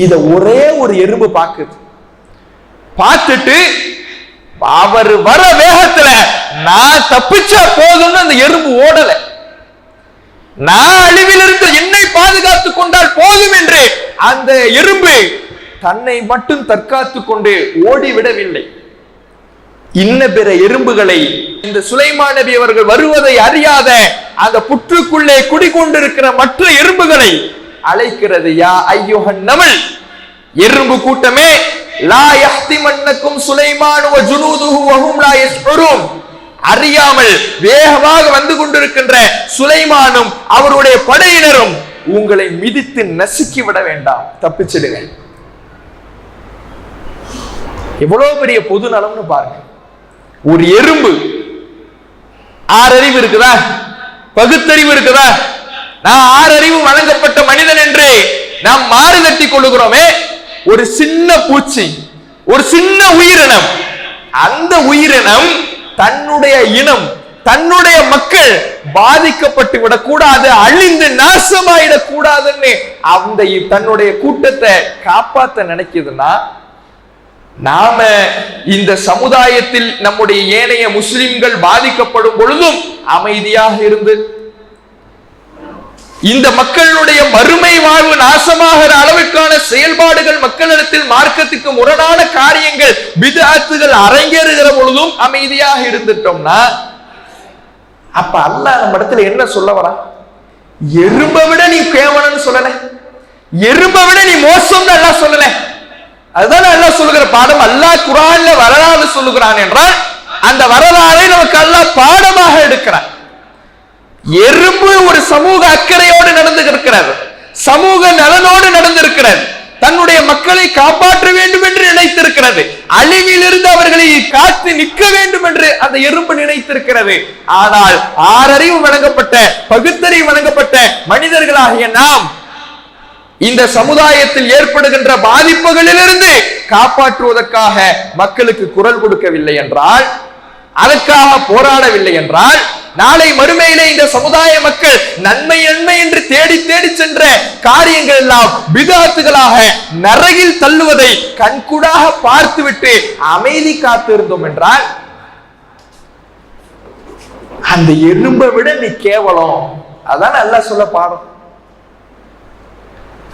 இத ஒரே ஒரு எறும்பு பாக்குது. பார்த்துட்டு அவர் வர வேகத்துல நான் தப்பிச்சா போதும்னு அந்த எறும்பு ஓடல. நான் அழிவிலிருந்து என்னை பாதுகாத்துக் கொண்டால் போதும் என்று அந்த எறும்பு தன்னை மட்டும் தற்காத்துக் கொண்டு ஓடிவிடவில்லை. இன்ன பிற எறும்புகளை இந்த சுலைமான் நபி அவர்கள் வருவதை அறியாத அந்த புற்றுக்குள்ளே குடிக்கொண்டிருக்கிற மற்ற எறும்புகளை அழைக்கிறது. யா ஐயுஹன் நமல், எறும்பு கூட்டமே, லா யஹ்திமன்னக்கும் சுலைமான் வ ஜுனூதுஹு வ ஹும் லா யஷ்உரூன், அறியாமல் வேகமாக வந்து கொண்டிருக்கின்ற சுலைமானும் அவருடைய படையினரும் உங்களை மிதித்து நசுக்கி விட வேண்டாம், தப்பிச்சிடுங்க. எவ்வளவு பெரிய பொது நலம்னு பாருங்க. ஒரு எறும்பு, ஆறறிவு இருக்குதா, பகுத்தறிவு இருக்குதா? நான் ஆறறிவு வழங்கப்பட்ட மனிதன் என்று நாம் மாறு தட்டி கொள்ளுகிறோமே. ஒரு சின்ன பூச்சி, ஒரு சின்ன உயிரினம், அந்த உயிரினம் தன்னுடைய இனம், தன்னுடைய மக்கள் பாதிக்கப்பட்டு விடக்கூடாது, அழிந்து நாசமாயிடக் கூடாதுன்னு அந்த தன்னுடைய கூட்டத்தை காப்பாற்ற நினைக்குதுன்னா, நாம இந்த சமுதாயத்தில் நம்முடைய ஏனைய முஸ்லிம்கள் பாதிக்கப்படும் பொழுதும் அமைதியாக இருந்து இந்த மக்களுடைய மறுமை வாழ்வு நாசமாகிற அளவுக்கான செயல்பாடுகள் மக்களிடத்தில் மார்க்கத்துக்கு முரணான காரியங்கள், பித்அத்துகள் அரங்கேறுகிற பொழுதும் அமைதியாக இருந்துட்டோம்னா, அப்ப அல்லாஹ் நம்ம இடத்துல என்ன சொல்ல வரா? எறும்பை விட நீ கேவலன்னு சொல்லல, எறும்பை விட நீ மோசம்னு அல்லாஹ் சொல்லல. அதுதான் அல்லாஹ் சொல்லுகிற பாடம். அல்லாஹ் குர்ஆன்ல வரலாறு சொல்லுகிறான் என்றால் அந்த வரலாறை நமக்கு அல்லாஹ் பாடமாக எடுக்கிறான். எறும்பு ஒரு சமூக அக்கறையோடு நடந்திருக்கிறது, சமூக நலனோடு நடந்திருக்கிறது, தன்னுடைய மக்களை காப்பாற்ற வேண்டும் என்று நினைத்திருக்கிறது, அழிவிலிருந்து அவர்களை காத்து நிற்க வேண்டும் என்று அந்த எறும்பு நினைத்திருக்கிறது. ஆனால் ஆறறிவு வழங்கப்பட்ட, பகுத்தறிவு வழங்கப்பட்ட மனிதர்களாகிய நாம் இந்த சமுதாயத்தில் ஏற்படுகின்ற பாதிப்புகளிலிருந்து காப்பாற்றுவதற்காக மக்களுக்கு குரல் கொடுக்கவில்லை என்றால், அதற்காக போராடவில்லை என்றால், நாளை மறுமையிலே இந்த சமுதாய மக்கள் நன்மை நன்மை என்று தேடி தேடி சென்ற காரியங்கள் எல்லாம் பித்அத்துகளாக நரகில் தள்ளுவதை கண்கூடாக பார்த்துவிட்டு அமைதி காத்திருந்தோம் என்றால், அந்த எறும்பை விட நீ கேவலம். அதான் அல்லாஹ் சொல்ல பாடம்.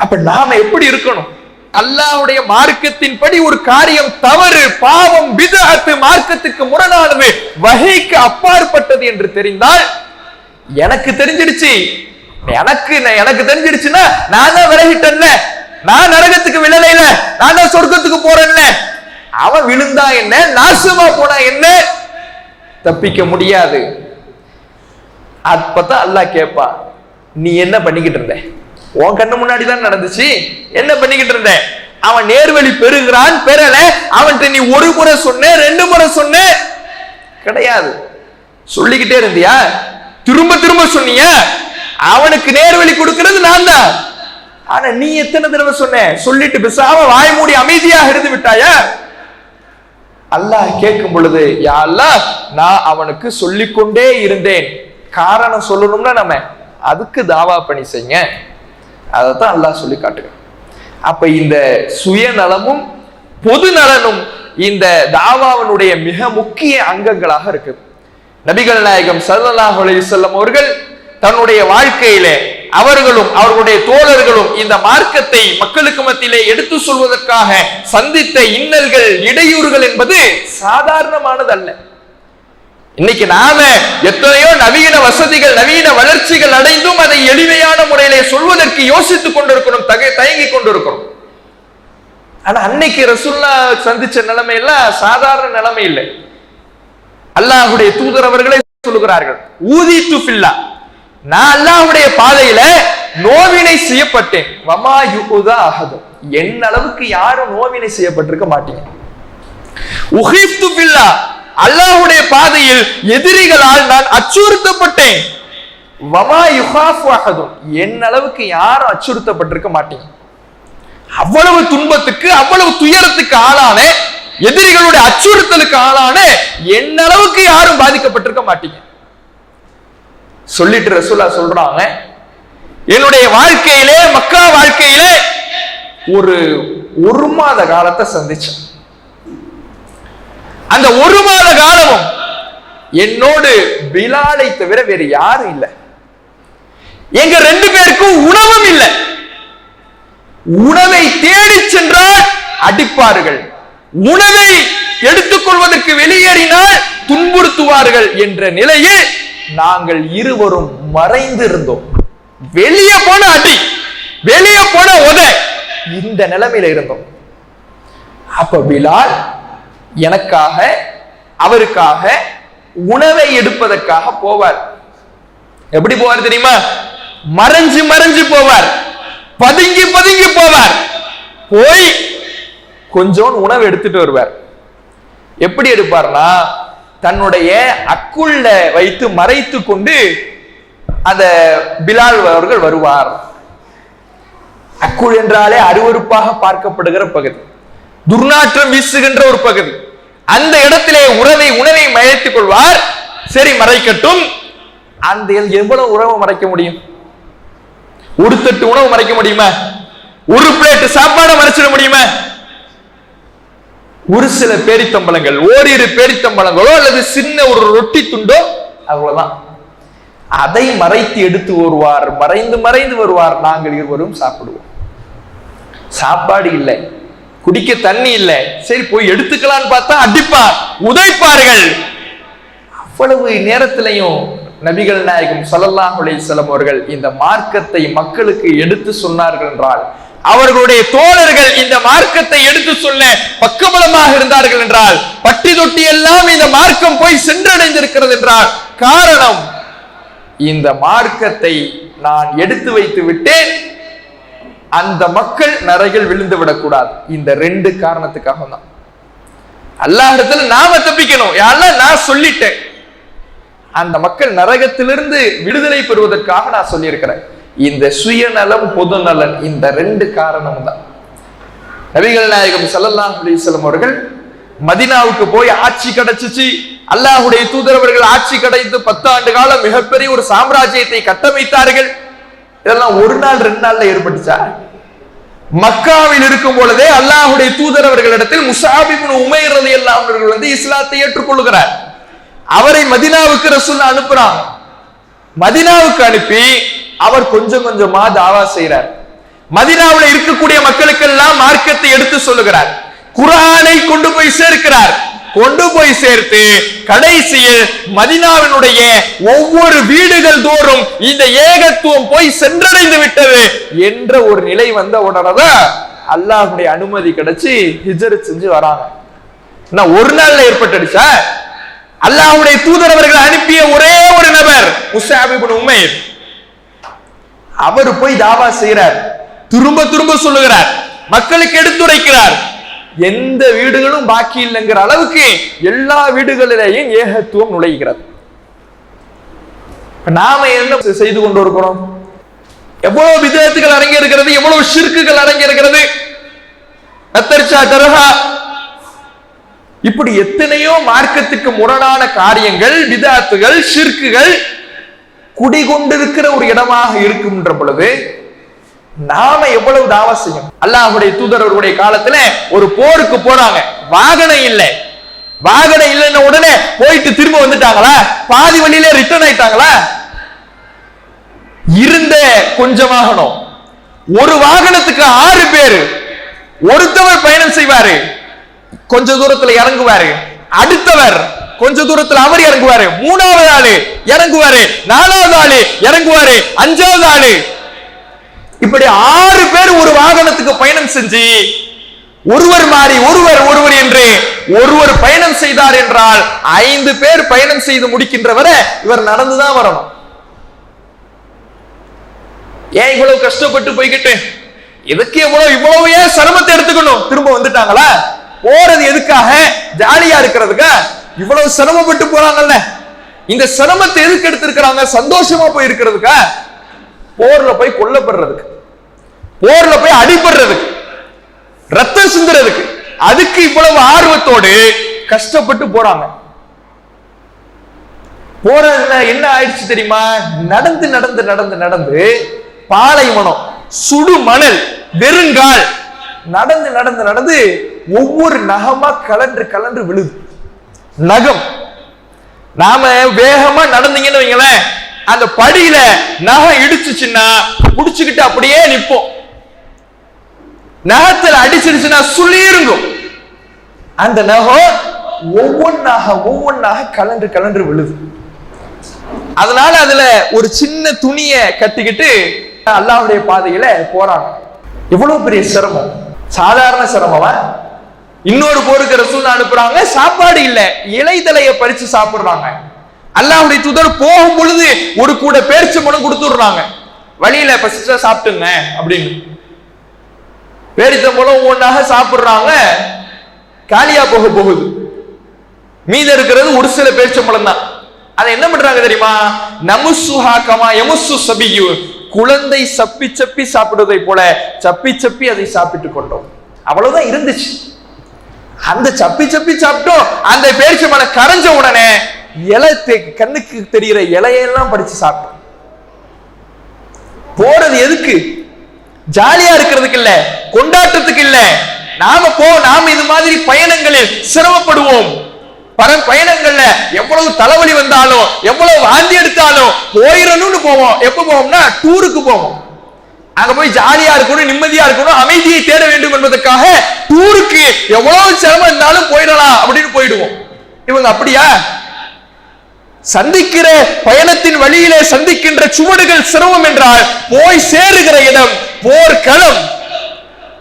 அப்ப நாம எப்படி இருக்கணும்? அல்லாஹ்வுடைய மார்க்கத்தின்படி ஒரு காரியம் தவறு, பாவம், பித்அத், மார்க்கத்துக்கு முரணானது, வஹீக்கு அப்பாற்பட்டது என்று தெரிந்தால், எனக்கு தெரிஞ்சிடுச்சு, எனக்கு தெரிஞ்சிடுச்சுன்னா நான் தான் விலகிட்டேன்ல, நான் நரகத்துக்கு விழலைல, நான் தான் சொர்க்கத்துக்கு போறேன்ல, அவன் விழுந்தா என்ன, நாசமா போனா என்ன, தப்பிக்க முடியாது. அப்பதான் அல்லாஹ் கேட்பா, நீ என்ன பண்ணிக்கிட்டு இருந்த? உன் கண்ணு முன்னாடி தான் நடந்துச்சு, என்ன பண்ணிக்கிட்டு இருந்த? அவன் நேர்வழி பெறுகிறான், பெறல, அவன்கிட்ட நீ ஒரு முறை சொன்ன, 2 முறை சொன்ன கிடையாது, சொல்லிக்கிட்டே இருந்தியா? திரும்ப திரும்ப சொன்னியா? அவனுக்கு நேர்வழி கொடுக்கிறது நான் தான். ஆனா நீ எத்தனை தடவை சொன்ன? சொல்லிட்டு பேசாம வாய் மூடி அமைதியாக இருந்து விட்டாயா? அல்லாஹ் கேட்கும் பொழுது, யா அல்லாஹ், நான் அவனுக்கு சொல்லிக்கொண்டே இருந்தேன். காரணம் சொல்லணும்னா நம்ம அதுக்கு தாவா பண்ணி செய்ய, அதைத்தான் அல்லாஹ் சொல்லி காட்டுங்க. அப்ப இந்த சுயநலமும் பொது நலனும் இந்த தாவாவினுடைய மிக முக்கிய அங்கங்களாக இருக்கு. நபிகள் நாயகம் ஸல்லல்லாஹு அலைஹி வஸல்லம் அவர்கள் தன்னுடைய வாழ்க்கையிலே அவர்களும் அவர்களுடைய தோழர்களும் இந்த மார்க்கத்தை மக்களுக்கு மத்தியிலே எடுத்து சொல்வதற்காக சந்தித்த இன்னல்கள், இடையூறுகள் என்பது சாதாரணமானது அல்ல. இன்னைக்கு நாம எத்தனையோ நவீன வசதிகள், நவீன வளர்ச்சிகள் அடைந்தும் அதை எளிமையான முறையிலே சொல்வதற்கு யோசித்துக் கொண்டிருக்கிறோம், தயங்கி கொண்டிருக்கிறோம். ஆனா அன்னைக்கு ரசூலுல்லாஹ் சந்திச்ச நிலைமை எல்லாம் சாதாரண நிலைமை இல்லை. அல்லாஹ்வுடைய தூதர் அவர்களே சொல்லுகிறார்கள், ஊதித்து ஃபில்லா, நான் அல்லாஹ்வுடைய பாதையில நோவினை செய்யப்பட்டேன். வமா யுகுதா அஹது, என் அளவுக்கு யாரும் நோவினை செய்யப்பட்டிருக்க மாட்டீங்க. உஹிஃப்து ஃபில்லா, அல்லாஹ்வுடைய பாதையில் எதிரிகளால் நான் அச்சுறுத்தப்பட்டேன். வமா யுகாஃபு அஹது, என் அளவுக்கு யாரும் அச்சுறுத்தப்பட்டிருக்க மாட்டீங்க. அவ்வளவு துன்பத்துக்கு, அவ்வளவு துயரத்துக்கு ஆளான, எதிரிகளுடைய அச்சுறுத்தலுக்கு ஆளான என் அளவுக்கு யாரும் பாதிக்கப்பட்டிருக்க மாட்டீங்க சொல்லிட்டு ரசூலுல்லாஹ் சொல்றாங்க, என்னுடைய வாழ்க்கையிலே, மக்கா வாழ்க்கையிலே ஒரு மாத காலத்தை சந்திச்சேன். அந்த ஒரு மாத காலமும் என்னோடு பிலாலை தவிர வேறு யாரும் இல்லை. எங்க ரெண்டு பேருக்கும் உணவும் இல்லை. உணவை தேடி சென்றால் அடிப்பார்கள், உணவை எடுத்துக்கொள்வதற்கு வெளியேறினால் துன்புறுத்துவார்கள் என்ற நிலையில் நாங்கள் இருவரும் மறைந்து இருந்தோம். வெளியே போன அடி, வெளியே போன உதை, இந்த நிலைமையில இருந்தோம். அப்ப பிலால் எனக்காக, அவருக்காக உணவை எடுப்பதற்காக போவார். எப்படி போவார் தெரியுமா? மறைஞ்சு மறைஞ்சு போவார், பதுங்கி பதுங்கி போவார். போய் கொஞ்சம் உணவு எடுத்துட்டு வருவார். எப்படி எடுப்பார்னா, தன்னுடைய அக்குள்ள வைத்து மறைத்து கொண்டு அந்த பிலால் அவர்கள் வருவார். அக்குள் என்றாலே அருவருப்பாக பார்க்கப்படுகிற பகுதி, துர்நாற்றம் வீசுகின்ற ஒரு பகுதி. அந்த இடத்திலே உணவை மறைத்துக் கொள்வார். சரி, மறைக்கட்டும். அந்த எவ்வளவு உணவு மறைக்க முடியும்? ஒரு தட்டு உணவு மறைக்க முடியுமா? ஒரு பிளேட் சாப்பாடு மறைச்சிட முடியுமா? ஒரு சில பேரித்தம்பளங்கள், ஓரிரு பேரித்தம்பளங்களோ அல்லது சின்ன ஒரு ரொட்டி துண்டோ, அவ்வளவுதான். அதை மறைத்து எடுத்து வருவார், மறைந்து மறைந்து வருவார். நாங்கள் இருவரும் சாப்பிடுவோம். சாப்பாடு இல்லை, குடிக்க தண்ணி இல்லை. சரி, போய் எடுத்துக்கலான்னு பார்த்தா அடிப்பார், உதைப்பார்கள். அவ்வளவு நேரத்திலையும் நபிகள் நாயகம் ஸல்லல்லாஹு அலைஹி வஸல்லம் அவர்கள் இந்த மார்க்கத்தை மக்களுக்கு எடுத்து சொன்னார்கள் என்றால், அவர்களுடைய தோழர்கள் இந்த மார்க்கத்தை எடுத்து சொல்ல பக்கபலமாக இருந்தார்கள் என்றால், பட்டி தொட்டி எல்லாம் இந்த மார்க்கம் போய் சென்றடைந்திருக்கிறது என்றால், காரணம் இந்த மார்க்கத்தை நான் எடுத்து வைத்து விட்டேன், அந்த மக்கள் நரகில் விழுந்து விடக்கூடாது. இந்த ரெண்டு காரணத்துக்காக தான். அல்லாஹ்விடத்துல நாம தப்பிக்கணும். யாரெல்லாம் நான் சொல்லிட்டேன், அந்த மக்கள் நரகத்திலிருந்து விடுதலை பெறுவதற்காக நான் சொல்லியிருக்கிறேன். இந்த சுயநலம், பொது நலன், இந்த ரெண்டு காரணம் தான். நபிகள் நாயகம் ஸல்லல்லாஹு அலைஹி வஸல்லம் அவர்கள் மதீனாவுக்கு போய் ஆட்சி கிடைச்சிச்சு. அல்லாஹ்வுடைய தூதரவர்கள் ஆட்சி கிடைத்து 10 ஆண்டு காலம் மிகப்பெரிய ஒரு சாம்ராஜ்யத்தை கட்டமைத்தார்கள். இதெல்லாம் ஒரு நாள் 2 நாள்ல ஏற்பட்டுச்சா? மக்காவில் இருக்கும் பொழுதே அல்லாஹ்வுடைய தூதரவர்களிடத்தில் முஸாப் இப்னு உமைர் ரலியல்லாஹு அன்ஹு அவர்கள் வந்து இஸ்லாத்தை ஏற்றுக்கொள்கிறார். அவரை மதீனாவுக்கு ரசூலுல்லாஹ் அனுப்புறாங்க. மதீனாவுக்கு அனுப்பி அவர் கொஞ்சம் கொஞ்சமா தாவா செய்கிறார். மதீனாவில் இருக்கக்கூடிய மக்களுக்கெல்லாம் மார்க்கத்தை எடுத்து சொல்லுகிறார். குர்ஆனை கொண்டு போய் சேர்க்கிறார். கொண்டு போய் சேர்த்து கடைசியில் மதீனாவினுடைய ஒவ்வொரு வீடுகள் தோறும் இந்த ஏகத்துவம் போய் சென்றடைந்து விட்டது என்ற ஒரு நிலை வந்த உடனேதான் அல்லாஹ்வுடைய அனுமதி கிடைச்சு ஹிஜ்ரத் செஞ்சு வராங்க. ஒரு நாள்ல ஏற்பட்டுடுச்சா? அல்லாஹ்வுடைய தூதர் அவர்கள் அனுப்பிய ஒரே ஒரு நபர் முஸாப் இப்னு உமைர். அவர் போய் தாவா செய்கிறார், திரும்ப திரும்ப சொல்லுகிறார், மக்களுக்கு எடுத்துரைக்கிறார். எந்த வீடுகளும் பாக்கி இல்லைங்கிற அளவுக்கு எல்லா வீடுகளிலேயும் ஏகத்துவம் நுழைகிறது. நாம என்ன செய்து கொண்டு இருக்கிறோம்? எவ்வளவு விதத்துகள் அடங்கி இருக்கிறது, எவ்வளவு ஷிர்க்குகள் அடங்கி இருக்கிறது. இப்படி எத்தனையோ மார்க்கத்துக்கு முரணான காரியங்கள், விதாத்துகள், ஷிர்க்குகள் குடிகொண்டிருக்கிற ஒரு இடமாக இருக்கும்ன்ற பொழுது நாம எவ்வளவு தாவா செய்யும்? அல்லாஹ்வுடைய தூதரவர்களுடைய காலத்துல ஒரு போருக்கு போறாங்க, வாகனம் இல்லை. வாகனம் இல்லைன்னு உடனே போயிட்டு திரும்ப வந்துட்டாங்களா? பாதி வழியிலே ரிட்டர்ன் ஆயிட்டாங்களா? இருந்த கொஞ்சம் வாகனம், ஒரு வாகனத்துக்கு 6 பேர். ஒருத்தவர் பயணம் செய்வாரு, கொஞ்ச தூரத்துல இறங்குவாரு, அடுத்தவர் கொஞ்ச தூரத்துல அவர் இறங்குவாரு, 3வது ஆளு இறங்குவாரு, 4வது ஆளு இறங்குவாரு, 5வது ஆளு. இப்படி 6 பேர் ஒரு வாகனத்துக்கு பயணம் செஞ்சு ஒருவர் மாறி ஒருவர் என்று ஒருவர் பயணம் செய்தார் என்றால் 5 பேர் பயணம் செய்து முடிக்கின்ற வரை இவர் நடந்துதான் வரணும். ஏன் இவ்வளவு கஷ்டப்பட்டு போய்கிட்டு எதுக்கு இவ்வளவு ஏன் சிரமத்தை எடுத்துக்கணும்? திரும்ப வந்துட்டாங்களா? போறது எதுக்காக? ஜாலியா இருக்கிறதுக்கா? இவ்வளவு சிரமப்பட்டு போறாங்கல்ல, இந்த சிரமத்தை எதுக்கு எடுத்திருக்கிறாங்க? சந்தோஷமா போய் இருக்கிறதுக்கா? போர்ல போய் கொல்லப்படுறதுக்கு, போர்ல போய் அடிபடுறதுக்கு, ரத்தம் சிந்துறதுக்கு, அதுக்கு இவ்வளவு ஆர்வத்தோடு கஷ்டப்பட்டு போறாங்க. போறதுல என்ன ஆயிடுச்சு தெரியுமா? நடந்து நடந்து நடந்து நடந்து பாலைவனம், சுடு மணல், வெறுங்கால், நடந்து நடந்து நடந்து ஒவ்வொரு நகமா கலன்று கலன்று விழுது. நகம், நாம வேகமா நடந்தீங்கன்னு வைங்களேன், அந்த படியில நகம் இடிச்சுச்சுன்னா புடிச்சுக்கிட்டு அப்படியே நிப்போம். நகத்துல அடிச்சிருச்சுன்னா சுளிருங்கும். அந்த நகம் ஒவ்வொன்னாக கலன்று கலன்று விழுது. அதனால அதுல ஒரு சின்ன துணிய கட்டிக்கிட்டு அல்லாஹ்வுடைய பாதையில போறாங்க. எவ்வளவு பெரிய சிரமம்! சாதாரண சிரமமா? இன்னொரு போருக்கு ரசூல் அனுப்புறாங்க, சாப்பாடு இல்ல, இலைதலைய பறிச்சு சாப்பிடுறாங்க. அல்லாஹ்வுடைய தூதர் போகும் பொழுது ஒரு கூட பேரிச்சம்பழம் கொடுத்துடுறாங்க, வழியில பசிச்சா சாப்பிட்டுங்க அப்படின்னு. பேரிச்சம்பழம் ஒவ்வொன்றாக சாப்பிடுறாங்க, காலியா போகுது. மீத இருக்கிறது ஒரு சில பேரிச்சம்பழம் தான். அதை என்ன பண்றாங்க தெரியுமா? நமுசுஹா கமா யமுசு சபியு, குழந்தை சப்பி சப்பி சாப்பிடுவதை போல சப்பி சப்பி அதை சாப்பிட்டு கொண்டோம். அவ்வளவுதான் இருந்துச்சு. அந்த சப்பி சப்பி சாப்பிட்டோம். அந்த பேரிச்சம்பழம் கரைஞ்ச உடனே இலை, கண்ணுக்கு தெரிகிற இலையெல்லாம் படிச்சு சாப்பிட்டோம். போறது எதுக்கு? ஜாலியா இருக்கிறதுக்கு இல்ல, கொண்டாட்டத்துக்கு இல்ல. நாம இது மாதிரி பயணங்களில் சிரமப்படுவோம். பயணங்கள்ல எவ்வளவு தலைவலி வந்தாலும், எவ்வளவு வாந்தி எடுத்தாலும் போயிடணும்னு போவோம். எப்ப போவோம்னா டூருக்கு போவோம். அங்க போய் ஜாலியா இருக்கணும், நிம்மதியா இருக்கணும், அமைதியை தேட வேண்டும் என்பதற்காக டூருக்கு எவ்வளவு சிரமம் இருந்தாலும் போயிடலாம் அப்படின்னு போயிடுவோம். இவங்க அப்படியா? சந்திக்கிற பயணத்தின் வழியிலே சந்திக்கின்ற சுவடுகள் சிரமம் என்றால் போய் சேருகிற இடம் போர்க்களம்.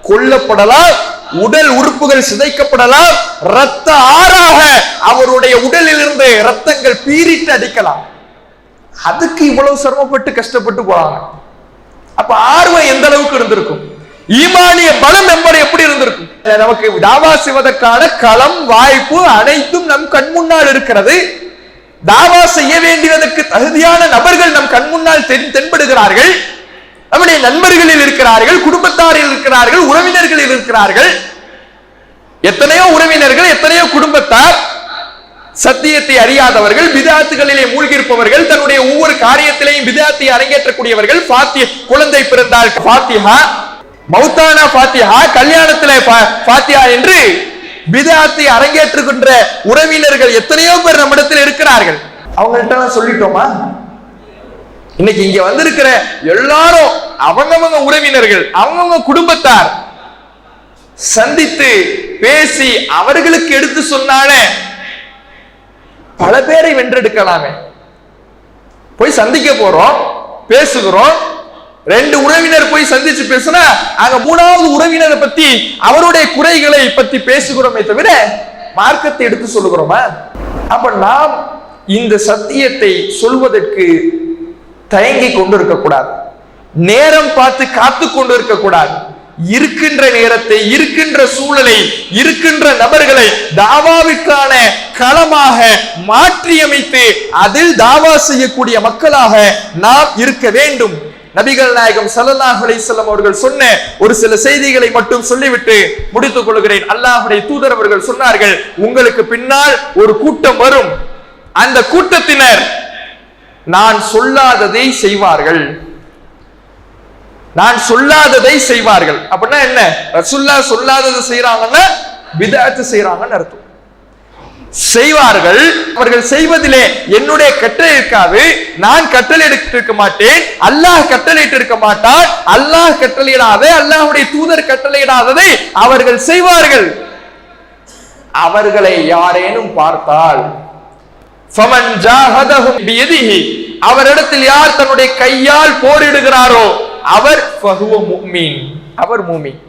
கொல்லப்படலாம், உடல் உறுப்புகள் சிதைக்கப்படலாம், ரத்த ஆறாக அவருடைய உடலில் இருந்து ரத்தங்கள் பீரிட்டு அடிக்கலாம். அதுக்கு இவ்வளவு சிரமப்பட்டு கஷ்டப்பட்டு போறாங்க. அப்ப ஆர்வம் எந்த அளவுக்கு இருந்திருக்கும்? ஈமானிய பலம் எப்படி இருந்திருக்கும்? நமக்கு தாவா செய்வதற்கான களம், வாய்ப்பு அனைத்தும் நம் கண் முன்னால் இருக்கிறது. தாவா செய்ய வேண்டியதற்கு தகுதியான நபர்கள் நம் கண் முன்னால் தென்படுகிறார்கள். நம்முடைய நண்பர்களில் இருக்கிறார்கள், குடும்பத்தாரில் இருக்கிறார்கள், உறவினர்களில் இருக்கிறார்கள். எத்தனையோ உறவினர்கள், எத்தனையோ குடும்பத்தார் சத்தியத்தை அறியாதவர்கள், பிதாத்துகளிலே மூழ்கியிருப்பவர்கள், தன்னுடைய ஒவ்வொரு காரியத்திலையும் பிதாத்தை அரங்கேற்றக்கூடியவர்கள். குழந்தை பிறந்தால் ஃபாத்திஹா, மௌத்தானா ஃபாத்திஹா, கல்யாணத்திலே ஃபாத்திஹா என்று பிதாத்தை அரங்கேற்றுகின்ற உறவினர்கள் எத்தனையோ பேர் நம்மிடத்தில் இருக்கிறார்கள். அவங்கள்ட்ட சொல்லிட்டோமா? இன்னைக்கு இங்க வந்திருக்கிற எல்லாரும் அவங்கவங்க உறவினர்கள், அவங்கவங்க குடும்பத்தார் சந்தித்து பேசி அவர்களுக்கு எடுத்து சொன்னாலே பல பேரை வென்றெடுக்கலாமே. போய் சந்திக்க போறோம், பேசுகிறோம், 2 உறவினர் போய் சந்திச்சு பேசினா அங்க 3வது உறவினரை பத்தி, அவருடைய குறைகளை பத்தி பேசுகிறோமே தவிர மார்க்கத்தை எடுத்து சொல்லுகிறோமா? அப்ப நாம் இந்த சத்தியத்தை சொல்வதற்கு தயங்கி கொண்டு இருக்கக்கூடாது, நேரம் பார்த்து காத்து கொண்டு இருக்கக்கூடாது. இருக்கின்ற நேரத்தை, இருக்கின்ற சூழலை, இருக்கின்ற நபர்களை தாவாவிற்கான களமாக மாற்றியமைத்து அதில் தாவா செய்யக்கூடிய மக்களாக நாம் இருக்க வேண்டும். நபிகள் நாயகம் ஸல்லல்லாஹு அலைஹி வஸல்லம் அவர்கள் சொன்ன ஒரு சில செய்திகளை மட்டும் சொல்லிவிட்டு முடித்துக் கொள்கிறேன். அல்லாஹ்வுடைய தூதர் அவர்கள் சொன்னார்கள், உங்களுக்கு பின்னால் ஒரு கூட்டம் வரும், அந்த கூட்டத்தினர் நான் சொல்லாததை செய்வார்கள். நான் சொல்லாததை செய்வார்கள் அப்படின்னா என்ன? ரசூலுல்லாஹ் சொல்லாததை செய்யறாங்கன்னா பிதஅத் செய்யறாங்கன்னு அர்த்தம். செய்வார்கள். அவர்கள் செய்வதிலே என்னுடைய கட்டளை இருக்காது, நான் கட்டளை எடுக்க மாட்டேன், அல்லாஹ் கட்டளையிட்டு இருக்க மாட்டான். அல்லாஹ் கட்டளையிடாத, அல்லாஹ்வுடைய தூதர் கட்டளையிடாததை அவர்கள் செய்வார்கள். அவர்களை யாரேனும் பார்த்தால் ஃபமன் ஜாஹதஹும் பியதிஹி, அவரிடத்தில் யார் தன்னுடைய கையால் போரிடுகிறாரோ அவர் ஃபஹுவ முஃமின், அவர் மூமின்.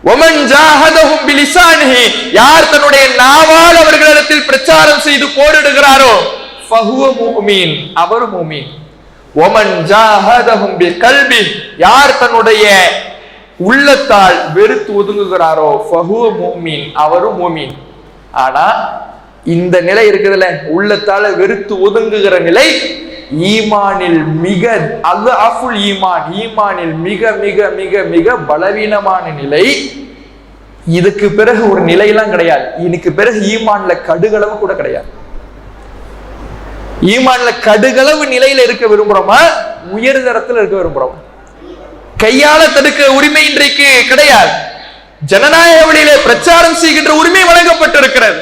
வமன் ஜாஹதஹும் பிலிசானிஹி, யார் தன்னுடைய நாவால் அவர்களிடத்தில் பிரச்சாரம் செய்து போரிடுகிறாரோ ஃபஹுவ முஃமின், அவர் மூமின். வமன் ஜாஹதஹும் பிகல்பி, யார் தன்னுடைய உள்ளத்தால் வெறுத்து ஒதுங்குகிறாரோ ஃபஹுவ முஃமின், அவரும் மூமின். ஆனா இந்த நிலை இருக்குதுல்ல, உள்ளத்தால வெறுத்து ஒதுங்குகிற நிலை ஈமானில் மிக அஃபுல் ஈமான், ஈமானில் மிக மிக மிக மிக பலவீனமான நிலை. இதுக்கு பிறகு ஒரு நிலையெல்லாம் கிடையாது. இதுக்கு பிறகு ஈமான்ல கடுகளவு கூட கிடையாது. ஈமான்ல கடுகளவு நிலையில இருக்க விரும்புறோமா, உயர்தரத்தில் இருக்க விரும்புறோமா? கையால தடுக்க உரிமை இன்றைக்கு கிடையாது. ஜனநாயக வழியிலே பிரச்சாரம் செய்கின்ற உரிமை வழங்கப்பட்டிருக்கிறது.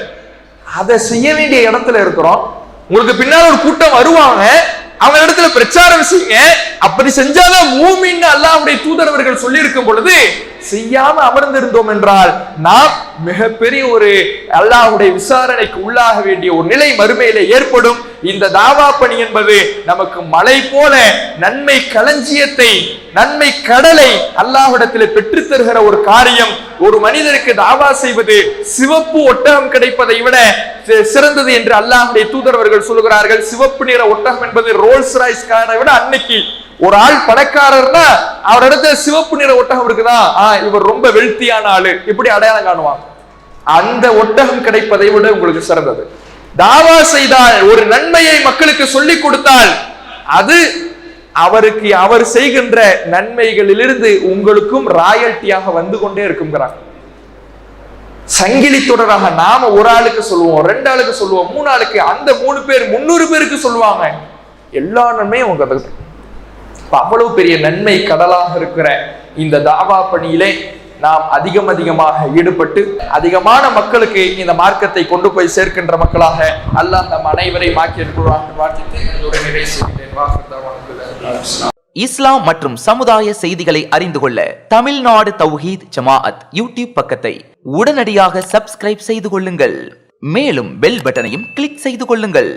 அதை செய்ய வேண்டிய இடத்துல இருக்கிறோம். உங்களுக்கு பின்னால் ஒரு கூட்டம் வருவாங்க, அவங்க இடத்துல பிரச்சாரம் செய்யுங்க. அப்படி செஞ்சாதான் மூமின் அல்லாஹ்வுடைய தூதரவர்கள் சொல்லி இருக்கும் பொழுது செய்யாம அமர்ந்திருந்தோம் என்றால் நாம் மிகப்பெரிய ஒரு அல்லாஹ்வுடைய விசாரணைக்கு உள்ளாக வேண்டிய ஒரு நிலை மறுமையிலே ஏற்படும். இந்த தாவா பணி என்பது நமக்கு மலை போல நன்மை களஞ்சியத்தை, நன்மை கடலை அல்லாஹ்விடத்தில் பெற்று தருகிற ஒரு காரியம். ஒரு மனிதருக்கு தாவா செய்வது சிவப்பு ஒட்டகம் கிடைப்பதை விட சிறந்தது என்று அல்லாஹ்வுடைய தூதரவர்கள் சொல்கிறார்கள். சிவப்பு நிற ஒட்டகம் என்பது ரோல்ஸ் ராய்ஸ் காரை விட அன்னைக்கு ஒரு ஆள் பணக்காரர்னா அவர் இடத்துல சிவப்பு நிற ஒட்டகம் இருக்குதா, இவர் ரொம்ப வெல்த்தியான ஆளு, இப்படி அடையாளம் காணுவாங்க. அந்த ஒட்டகம் கிடைப்பதை விட உங்களுக்கு சிறந்தது. தாவா செய்தால், ஒரு நன்மையை மக்களுக்கு சொல்லிக் கொடுத்தால், அது அவருக்கு அவர் செய்கின்ற நன்மைகளிலிருந்து உங்களுக்கும் ராயல்ட்டியாக வந்து கொண்டே இருக்குங்கிறாங்க. சங்கிலி தொடராக நாம ஒரு ஆளுக்கு சொல்லுவோம், 2 ஆளுக்கு சொல்லுவோம், 3 ஆளுக்கு, அந்த 3 பேர் 300 பேருக்கு சொல்லுவாங்க. எல்லா நன்மையும் உங்க அவ்வளவு பெரிய நன்மை கடலாக இருக்கிற இந்த தாவா பணியிலே நாம் அதிகமாக ஈடுபட்டு அதிகமான மக்களுக்கு இந்த மார்க்கத்தை கொண்டு போய் சேர்க்கின்ற மக்களாக அல்லாஹ் நம் அனைவரையும் ஆக்கி இஸ்லாம் மற்றும் சமுதாய செய்திகளை அறிந்து கொள்ள தமிழ்நாடு தௌஹீத் ஜமாஅத் யூடியூப் பக்கத்தை உடனடியாக சப்ஸ்கிரைப் செய்து கொள்ளுங்கள். மேலும் பெல் பட்டனையும் கிளிக் செய்து கொள்ளுங்கள்.